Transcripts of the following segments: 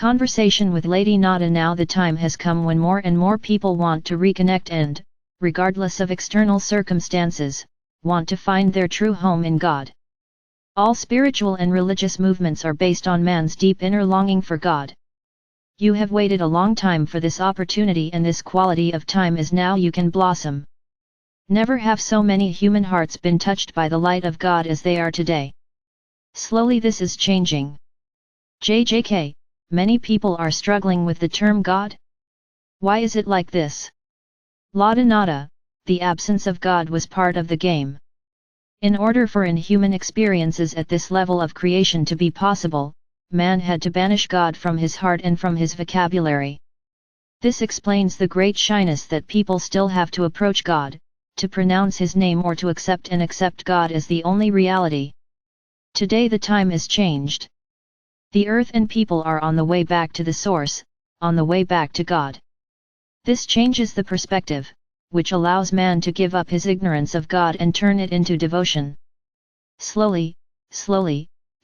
Conversation with Lady Nada. Now the time has come when more and more people want to reconnect and, regardless of external circumstances, want to find their true home in God. All spiritual and religious movements are based on man's deep inner longing for God. You have waited a long time for this opportunity, and this quality of time is now you can blossom. Never have so many human hearts been touched by the light of God as they are today. Slowly this is changing. JJK, many people are struggling with the term God. Why is it like this? Lada Nada, the absence of God was part of the game. In order for inhuman experiences at this level of creation to be possible, man had to banish God from his heart and from his vocabulary. This explains the great shyness that people still have to approach God, to pronounce his name, or to accept God as the only reality. Today the time is changed. The earth and people are on the way back to the source, on the way back to God. This changes the perspective, which allows man to give up his ignorance of God and turn it into devotion. Slowly,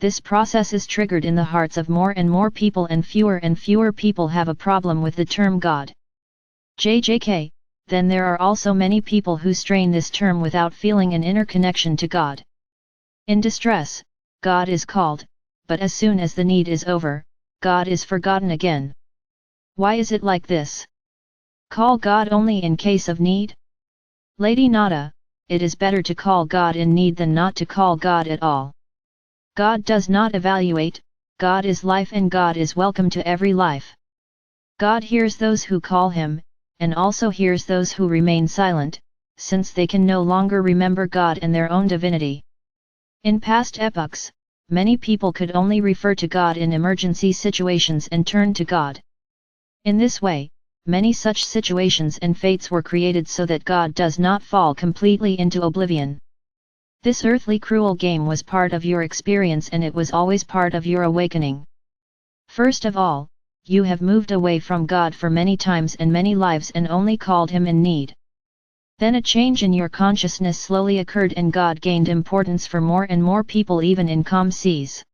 this process is triggered in the hearts of more and more people, and fewer people have a problem with the term God. JJK, then there are also many people who strain this term without feeling an inner connection to God. In distress, God is called, but as soon as the need is over, God is forgotten again. Why is it like this? Call God only in case of need? Lady Nada, it is better to call God in need than not to call God at all. God does not evaluate, God is life, and God is welcome to every life. God hears those who call him, and also hears those who remain silent, since they can no longer remember God and their own divinity. In past epochs, many people could only refer to God in emergency situations and turn to God. In this way, many such situations and fates were created so that God does not fall completely into oblivion. This earthly cruel game was part of your experience, and it was always part of your awakening. First of all, you have moved away from God for many times and many lives and only called him in need. Then a change in your consciousness slowly occurred, and God gained importance for more and more people, even in calm seas.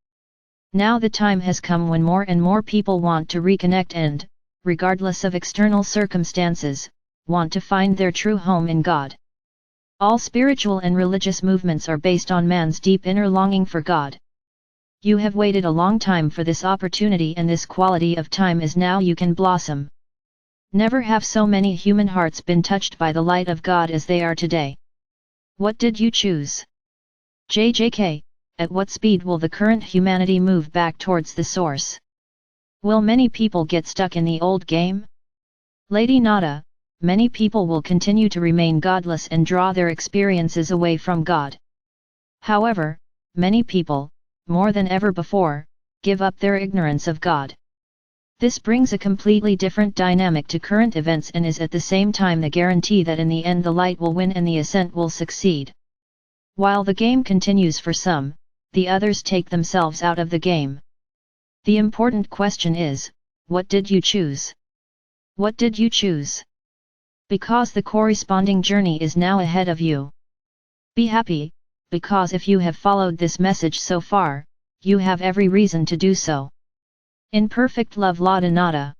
Now the time has come when more and more people want to reconnect and, regardless of external circumstances, want to find their true home in God. All spiritual and religious movements are based on man's deep inner longing for God. You have waited a long time for this opportunity, and this quality of time is now you can blossom. Never have so many human hearts been touched by the light of God as they are today. What did you choose? JJK, at what speed will the current humanity move back towards the source? Will many people get stuck in the old game? Lady Nada, many people will continue to remain godless and draw their experiences away from God. However, many people, more than ever before, give up their ignorance of God. This brings a completely different dynamic to current events and is at the same time the guarantee that in the end the light will win and the ascent will succeed. While the game continues for some, the others take themselves out of the game. The important question is, what did you choose? What did you choose? Because the corresponding journey is now ahead of you. Be happy, because if you have followed this message so far, you have every reason to do so. In perfect love, Lada Nada.